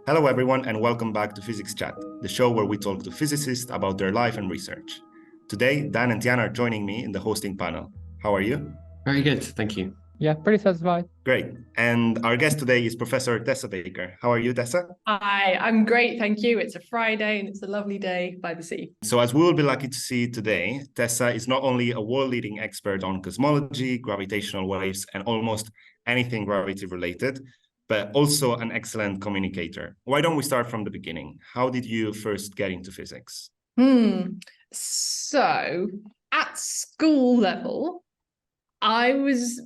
Hello everyone and welcome back to Physics Chat, the show where we talk to physicists about their life and research. Today, Dan and Tian are joining me in the hosting panel. How are you? Very good, thank you. Yeah, pretty satisfied. Great. And our guest today is Professor Tessa Baker. How are you, Tessa? Hi, I'm great, thank you. It's a Friday and it's a lovely day by the sea. So as we will be lucky to see today, Tessa is not only a world-leading expert on cosmology, gravitational waves, and almost anything gravity related, but also an excellent communicator. Why don't we start from the beginning? How did you first get into physics? So at school level, I was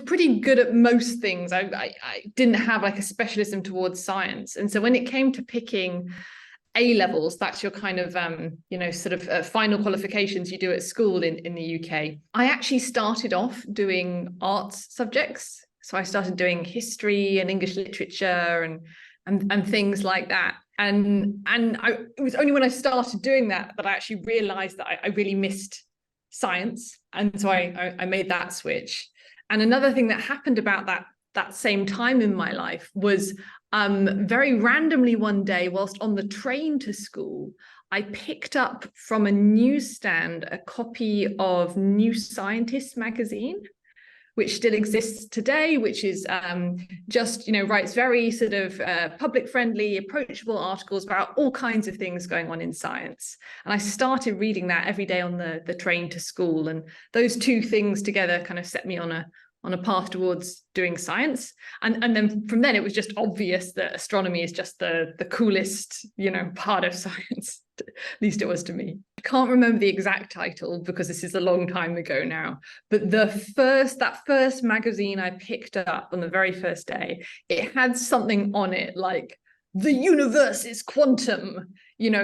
pretty good at most things. I didn't have like a specialism towards science. And so when it came to picking A levels, that's your kind of, final qualifications you do at school in the UK. I actually started off doing arts subjects. So I started doing history and English literature and things like that. And it was only when I started doing that I actually realized that I really missed science. And so I made that switch. And another thing that happened about that same time in my life was very randomly one day, whilst on the train to school, I picked up from a newsstand a copy of New Scientist magazine, which still exists today, which is writes very sort of public-friendly, approachable articles about all kinds of things going on in science. And I started reading that every day on the train to school. And those two things together kind of set me on a path towards doing science. And then from then it was just obvious that astronomy is just the coolest, part of science. At least it was to me. I can't remember the exact title because this is a long time ago now, but that first magazine I picked up on the very first day, it had something on it like "The universe is quantum,"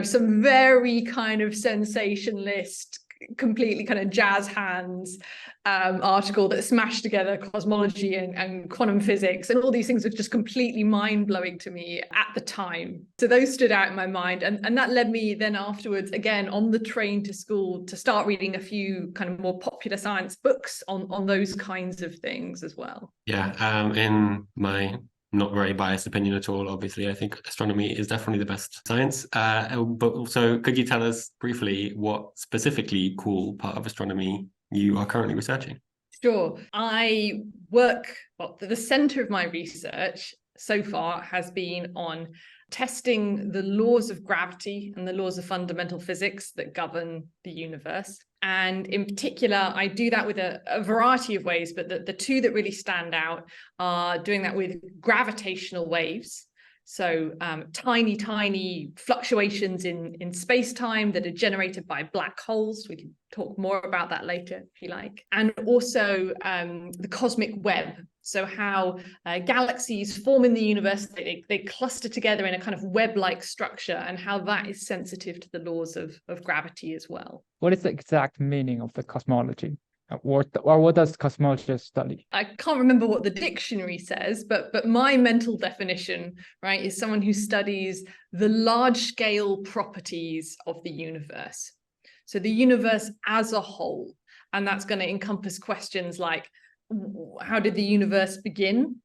some very kind of sensationalist, completely kind of jazz hands article that smashed together cosmology and quantum physics, and all these things were just completely mind-blowing to me at the time. So those stood out in my mind, and that led me then afterwards, again on the train to school, to start reading a few kind of more popular science books on those kinds of things as well. Yeah, in my not very biased opinion at all, obviously, I think astronomy is definitely the best science. But also, could you tell us briefly what specifically cool part of astronomy you are currently researching? Sure. The center of my research so far has been on testing the laws of gravity and the laws of fundamental physics that govern the universe. And in particular, I do that with a variety of ways, but the two that really stand out are doing that with gravitational waves. So tiny fluctuations in space-time that are generated by black holes. We can talk more about that later if you like. And also the cosmic web. So how galaxies form in the universe, they cluster together in a kind of web-like structure, and how that is sensitive to the laws of gravity as well. What is the exact meaning of the cosmology? Or what does cosmology study? I can't remember what the dictionary says, but my mental definition, right, is someone who studies the large-scale properties of the universe. So the universe as a whole, and that's going to encompass questions like, how did the universe begin?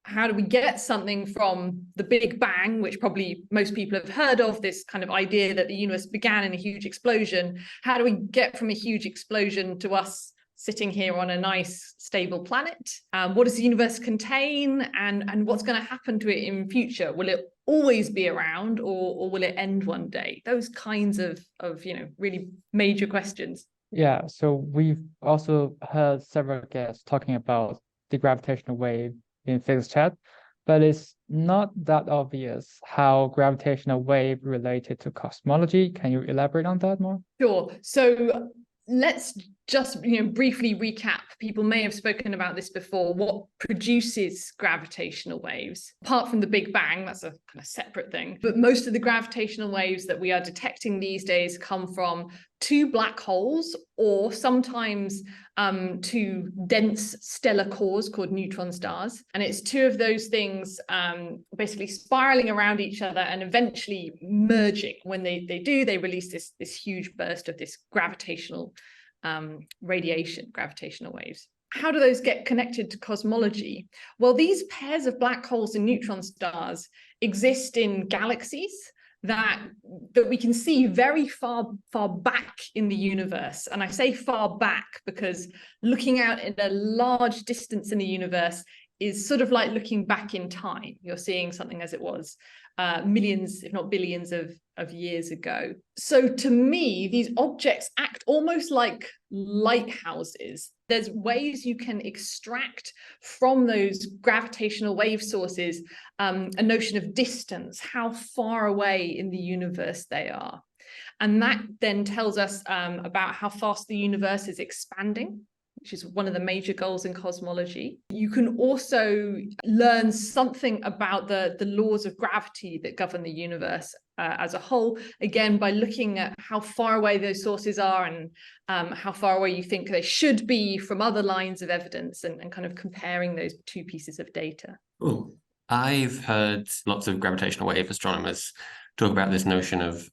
How do we get something from the Big Bang, which probably most people have heard of, this kind of idea that the universe began in a huge explosion? How do we get from a huge explosion to us sitting here on a nice, stable planet? What does the universe contain, and what's going to happen to it in future? Will it always be around, or will it end one day? Those kinds of really major questions. Yeah, so we've also heard several guests talking about the gravitational wave in Physics Chat, but it's not that obvious how gravitational wave related to cosmology. Can you elaborate on that more? Sure. So let's just briefly recap. People may have spoken about this before. What produces gravitational waves? Apart from the Big Bang, that's a kind of separate thing. But most of the gravitational waves that we are detecting these days come from two black holes, or sometimes two dense stellar cores called neutron stars. And it's two of those things basically spiraling around each other and eventually merging. When they do, they release this huge burst of this gravitational radiation, gravitational waves. How do those get connected to cosmology? Well, these pairs of black holes and neutron stars exist in galaxies that we can see very far back in the universe. And I say far back because looking out at a large distance in the universe is sort of like looking back in time. You're seeing something as it was millions, if not billions of years ago. So to me, these objects act almost like lighthouses. There's ways you can extract from those gravitational wave sources a notion of distance, how far away in the universe they are. And that then tells us about how fast the universe is expanding, which is one of the major goals in cosmology. You can also learn something about the laws of gravity that govern the universe as a whole, again, by looking at how far away those sources are and how far away you think they should be from other lines of evidence, and kind of comparing those two pieces of data. Cool. I've heard lots of gravitational wave astronomers talk about this notion of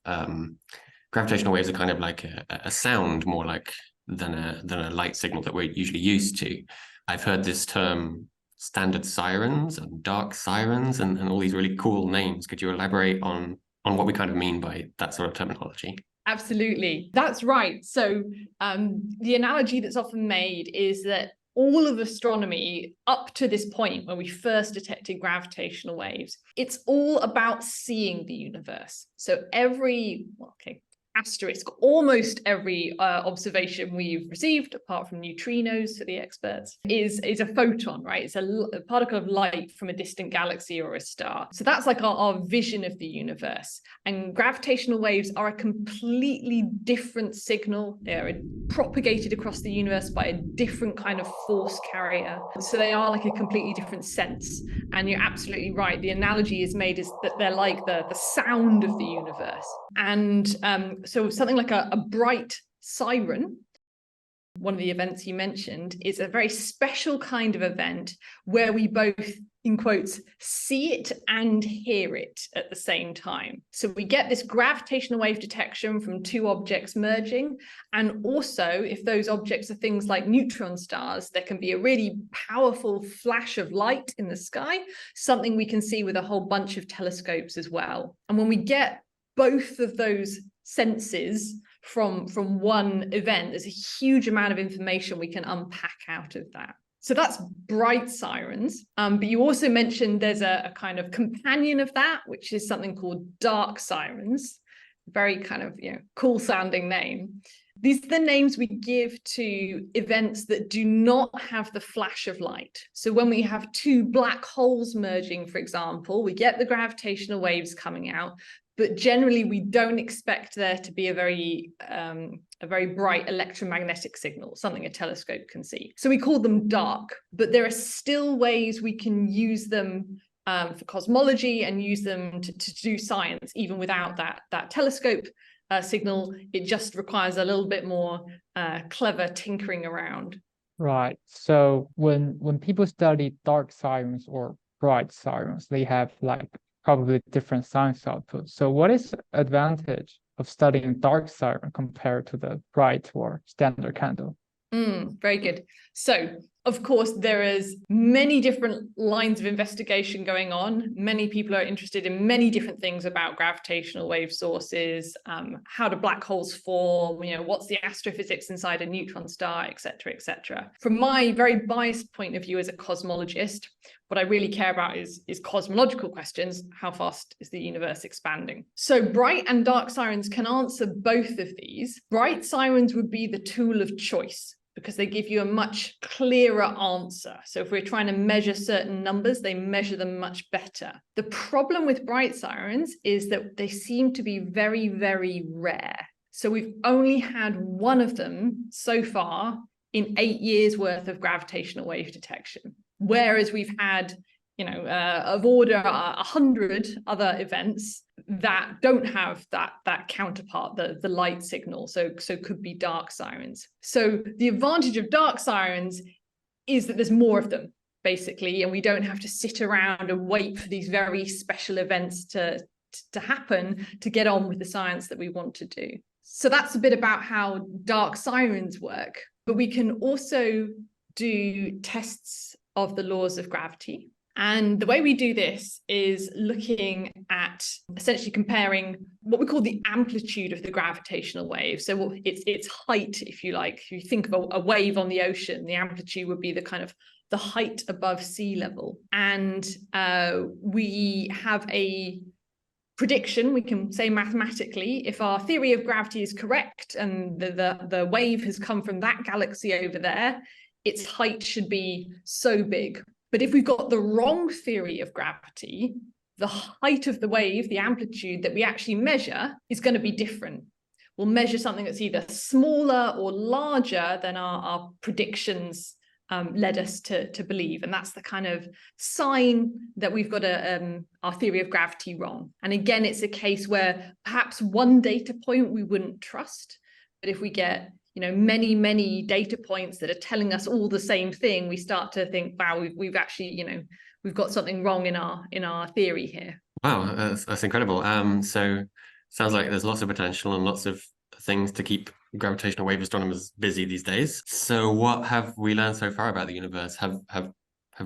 gravitational waves are kind of like a sound, more like than a light signal that we're usually used to. I've heard this term standard sirens and dark sirens and all these really cool names. Could you elaborate on what we kind of mean by that sort of terminology? Absolutely, that's right. So the analogy that's often made is that all of astronomy up to this point, when we first detected gravitational waves, it's all about seeing the universe. So asterisk, almost every observation we've received, apart from neutrinos for the experts, is a photon, right? It's a particle of light from a distant galaxy or a star. So that's like our vision of the universe. And gravitational waves are a completely different signal. They're propagated across the universe by a different kind of force carrier. So they are like a completely different sense. And you're absolutely right. The analogy is made is that they're like the sound of the universe. And so something like a bright siren, one of the events you mentioned, is a very special kind of event where we both, in quotes, see it and hear it at the same time. So we get this gravitational wave detection from two objects merging. And also, if those objects are things like neutron stars, there can be a really powerful flash of light in the sky, something we can see with a whole bunch of telescopes as well. And when we get both of those senses from one event, there's a huge amount of information we can unpack out of that. So that's bright sirens. But you also mentioned there's a kind of companion of that, which is something called dark sirens. Very kind of, cool sounding name. These are the names we give to events that do not have the flash of light. So when we have two black holes merging, for example, we get the gravitational waves coming out, but generally we don't expect there to be a very bright electromagnetic signal, something a telescope can see. So we call them dark, but there are still ways we can use them for cosmology and use them to do science, even without that telescope signal. It just requires a little bit more clever tinkering around. Right. So when people study dark sirens or bright sirens, they have like probably different science output. So what is the advantage of studying dark siren compared to the bright or standard candle? Very good. So, of course, there is many different lines of investigation going on. Many people are interested in many different things about gravitational wave sources, how do black holes form, what's the astrophysics inside a neutron star, et cetera, et cetera. From my very biased point of view as a cosmologist, what I really care about is cosmological questions. How fast is the universe expanding? So bright and dark sirens can answer both of these. Bright sirens would be the tool of choice, because they give you a much clearer answer. So if we're trying to measure certain numbers, they measure them much better. The problem with bright sirens is that they seem to be very, very rare. So we've only had one of them so far in 8 years worth of gravitational wave detection, whereas we've had of order 100 other events that don't have that counterpart, the light signal, so could be dark sirens. So the advantage of dark sirens is that there's more of them, basically, and we don't have to sit around and wait for these very special events to happen to get on with the science that we want to do. So that's a bit about how dark sirens work, but we can also do tests of the laws of gravity. And the way we do this is looking at essentially comparing what we call the amplitude of the gravitational wave. So its height, if you like. If you think of a wave on the ocean, the amplitude would be the kind of the height above sea level. And we have a prediction, we can say mathematically, if our theory of gravity is correct and the wave has come from that galaxy over there, its height should be so big. But if we've got the wrong theory of gravity, the height of the wave, the amplitude that we actually measure, is going to be different. We'll measure something that's either smaller or larger than our predictions led us to believe. And that's the kind of sign that we've got our theory of gravity wrong. And again, it's a case where perhaps one data point we wouldn't trust, but if we get many data points that are telling us all the same thing, we start to think, wow, we've actually, we've got something wrong in our theory here. Wow, that's incredible. So sounds like there's lots of potential and lots of things to keep gravitational wave astronomers busy these days. So what have we learned so far about the universe? Have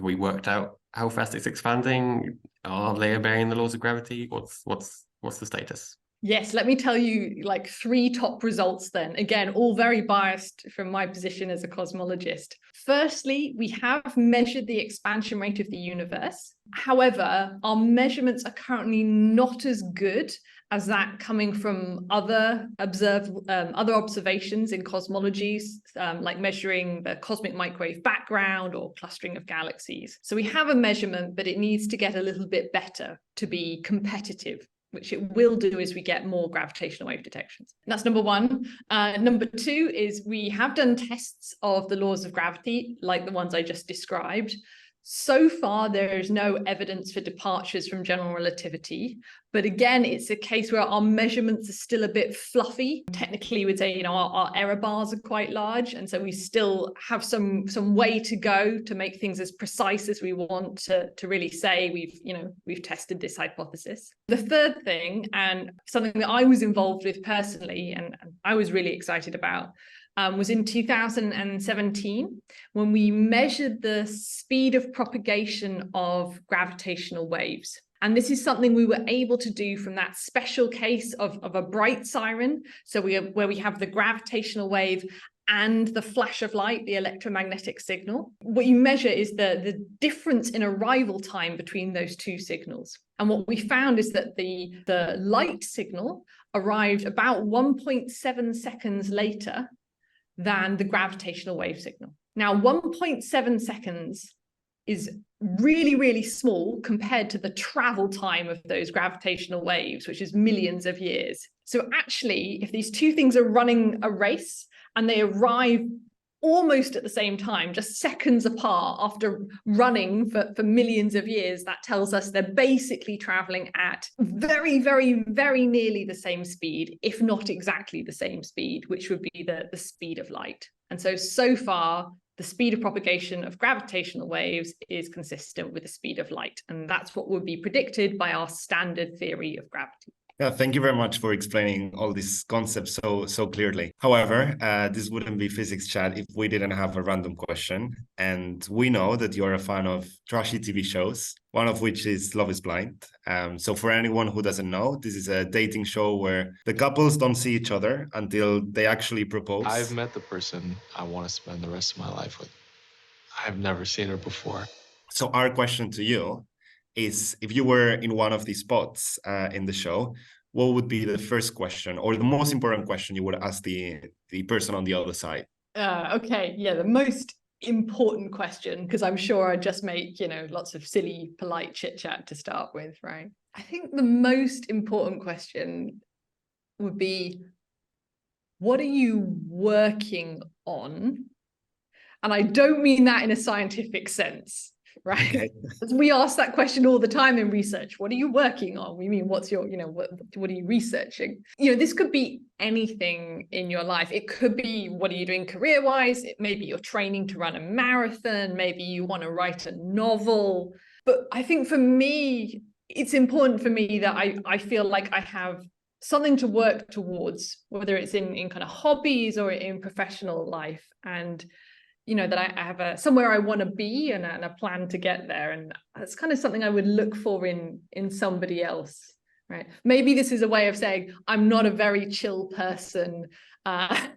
we worked out how fast it's expanding? Are they obeying the laws of gravity? What's the status? Yes, let me tell you like 3 top results then. Again, all very biased from my position as a cosmologist. Firstly, we have measured the expansion rate of the universe. However, our measurements are currently not as good as that coming from other observations in cosmologies, like measuring the cosmic microwave background or clustering of galaxies. So we have a measurement, but it needs to get a little bit better to be competitive, which it will do as we get more gravitational wave detections. And that's number 1. Number 2 is we have done tests of the laws of gravity, like the ones I just described. So far, there is no evidence for departures from general relativity. But again, it's a case where our measurements are still a bit fluffy. Technically, we'd say, our error bars are quite large. And so we still have some way to go to make things as precise as we want to really say we've tested this hypothesis. The third thing, and something that I was involved with personally, and I was really excited about, was in 2017, when we measured the speed of propagation of gravitational waves. And this is something we were able to do from that special case of a bright siren. So where we have the gravitational wave and the flash of light, the electromagnetic signal. What you measure is the difference in arrival time between those 2 signals. And what we found is that the light signal arrived about 1.7 seconds later than the gravitational wave signal. Now, 1.7 seconds is really, really small compared to the travel time of those gravitational waves, which is millions of years. So actually, if these 2 things are running a race and they arrive almost at the same time, just seconds apart after running for millions of years, that tells us they're basically traveling at very, very, very nearly the same speed, if not exactly the same speed, which would be the speed of light. And so far, the speed of propagation of gravitational waves is consistent with the speed of light. And that's what would be predicted by our standard theory of gravity. Yeah, thank you very much for explaining all these concepts so clearly. However, this wouldn't be physics chat if we didn't have a random question. And we know that you're a fan of trashy TV shows, one of which is Love is Blind. So for anyone who doesn't know, this is a dating show where the couples don't see each other until they actually propose. I've met the person I want to spend the rest of my life with. I've never seen her before. So our question to you is, if you were in one of these spots in the show, what would be the first question or the most important question you would ask the person on the other side? Okay, yeah, the most important question, because I'm sure I'd just make, lots of silly, polite chit chat to start with, right? I think the most important question would be, what are you working on? And I don't mean that in a scientific sense. Right. Okay. We ask that question all the time in research. What are you working on? We mean, what's your, what are you researching? This could be anything in your life. It could be, what are you doing career-wise? Maybe you're training to run a marathon. Maybe you want to write a novel. But I think for me, it's important for me that I feel like I have something to work towards, whether it's in kind of hobbies or in professional life. And that I have somewhere I want to be and a plan to get there. And that's kind of something I would look for in somebody else, right? Maybe this is a way of saying I'm not a very chill person. I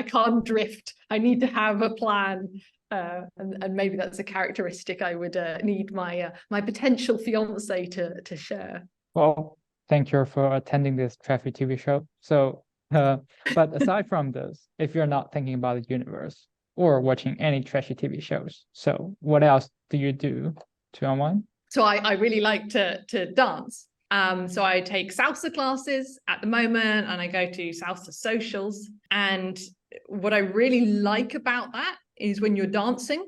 can't drift. I need to have a plan. And maybe that's a characteristic I would need my potential fiance to share. Well, thank you for attending this Traffic TV show. So, but aside from this, if you're not thinking about the universe or watching any trashy TV shows, so what else do you do to unwind? So I really like to dance. So I take salsa classes at the moment, and I go to salsa socials. And what I really like about that is when you're dancing,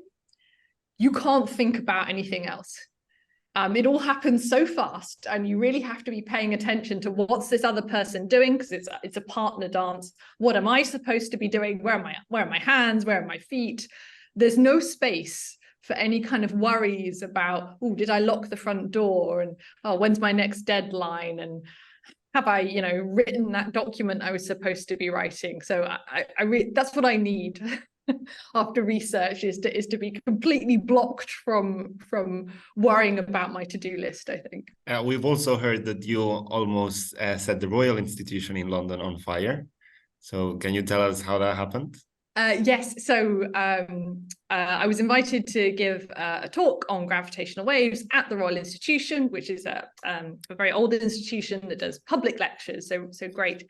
you can't think about anything else. It all happens so fast, and you really have to be paying attention to what's this other person doing, because it's a partner dance. What am I supposed to be doing? Where are my hands? Where are my feet? There's no space for any kind of worries about, oh, did I lock the front door? And oh, when's my next deadline? And have I, written that document I was supposed to be writing? So that's what I need. After research is to be completely blocked from worrying about my to-do list, I think. We've also heard that you almost set the Royal Institution in London on fire. So can you tell us how that happened? Yes, so I was invited to give a talk on gravitational waves at the Royal Institution, which is a very old institution that does public lectures, so great.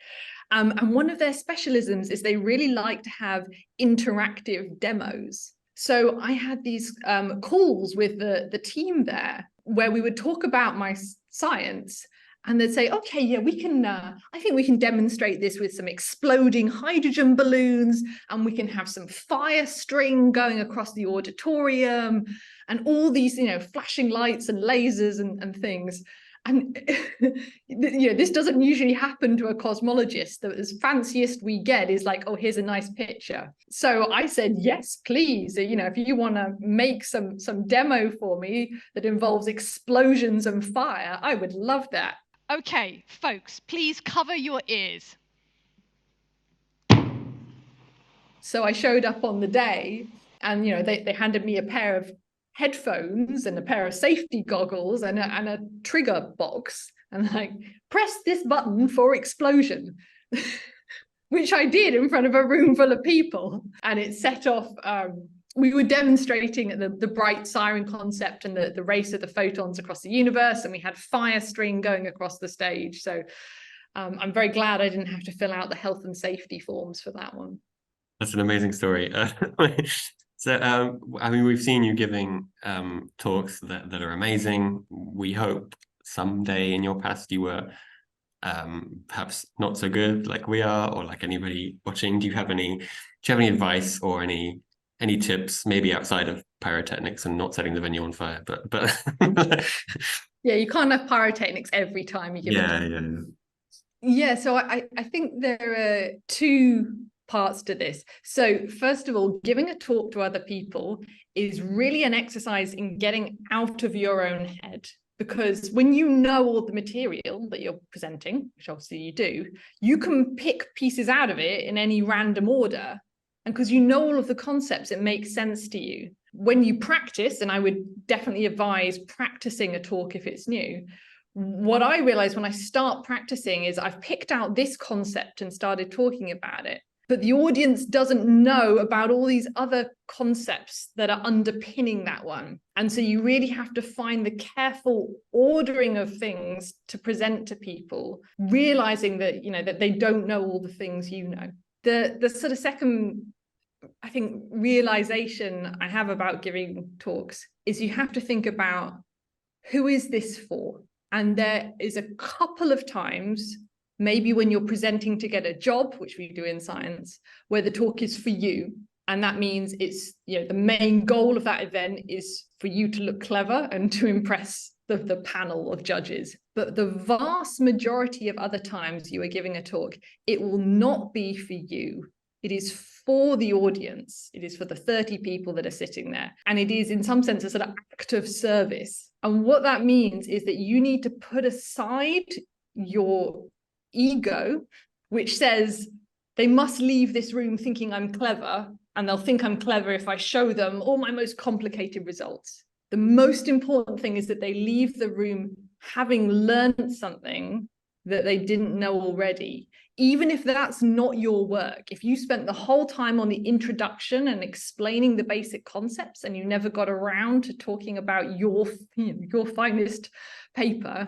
And one of their specialisms is they really like to have interactive demos. So I had these calls with the team there where we would talk about my science, and they'd say, okay, yeah, we can, I think we can demonstrate this with some exploding hydrogen balloons, and we can have some fire string going across the auditorium, and all these, flashing lights and lasers and things. And, this doesn't usually happen to a cosmologist. The fanciest we get is like, oh, here's a nice picture. So I said, yes, please. If you want to make some demo for me that involves explosions and fire, I would love that. Okay, folks, please cover your ears. So I showed up on the day, and they handed me a pair of headphones and a pair of safety goggles and a trigger box, and like, press this button for explosion, which I did in front of a room full of people, and it set off. We were demonstrating the bright siren concept and the race of the photons across the universe, and we had fire string going across the stage. So I'm very glad I didn't have to fill out the health and safety forms for that one. That's an amazing story. So, we've seen you giving talks that are amazing. We hope someday in your past you were perhaps not so good like we are, or like anybody watching. Do you have any advice or any tips, maybe outside of pyrotechnics and not setting the venue on fire? But yeah, you can't have pyrotechnics every time you give a talk. Yeah. So I think there are two parts to this. So first of all, giving a talk to other people is really an exercise in getting out of your own head, because when you know all the material that you're presenting, which obviously you do, you can pick pieces out of it in any random order, and because you know all of the concepts, it makes sense to you. When you practice, and I would definitely advise practicing a talk if it's new, what I realized when I start practicing is I've picked out this concept and started talking about it, but the audience doesn't know about all these other concepts that are underpinning that one. And so you really have to find the careful ordering of things to present to people, realizing that, that they don't know all the things you know. The sort of second, I think, realization I have about giving talks is you have to think about, who is this for? And there is a couple of times, maybe when you're presenting to get a job, which we do in science, where the talk is for you. And that means it's, the main goal of that event is for you to look clever and to impress the panel of judges. But the vast majority of other times you are giving a talk, it will not be for you. It is for the audience. It is for the 30 people that are sitting there. And it is, in some sense, a sort of act of service. And what that means is that you need to put aside your ego, which says they must leave this room thinking I'm clever, and they'll think I'm clever if I show them all my most complicated results. The most important thing is that they leave the room having learned something that they didn't know already. Even if that's not your work, if you spent the whole time on the introduction and explaining the basic concepts and you never got around to talking about your finest paper,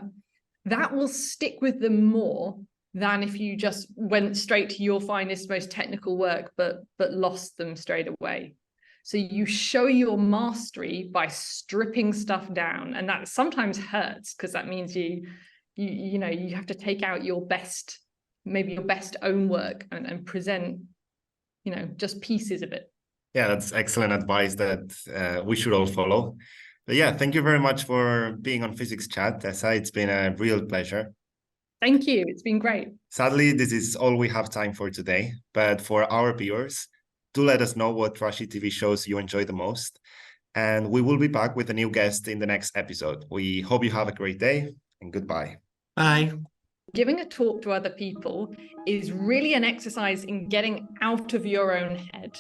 that will stick with them more than if you just went straight to your finest, most technical work, but lost them straight away. So you show your mastery by stripping stuff down, and that sometimes hurts because that means you have to take out your best, maybe your best own work and present, just pieces of it. Yeah, that's excellent advice that we should all follow. But yeah, thank you very much for being on Physics Chat, Tessa. It's been a real pleasure. Thank you. It's been great. Sadly, this is all we have time for today. But for our viewers, do let us know what trashy TV shows you enjoy the most. And we will be back with a new guest in the next episode. We hope you have a great day, and goodbye. Bye. Giving a talk to other people is really an exercise in getting out of your own head.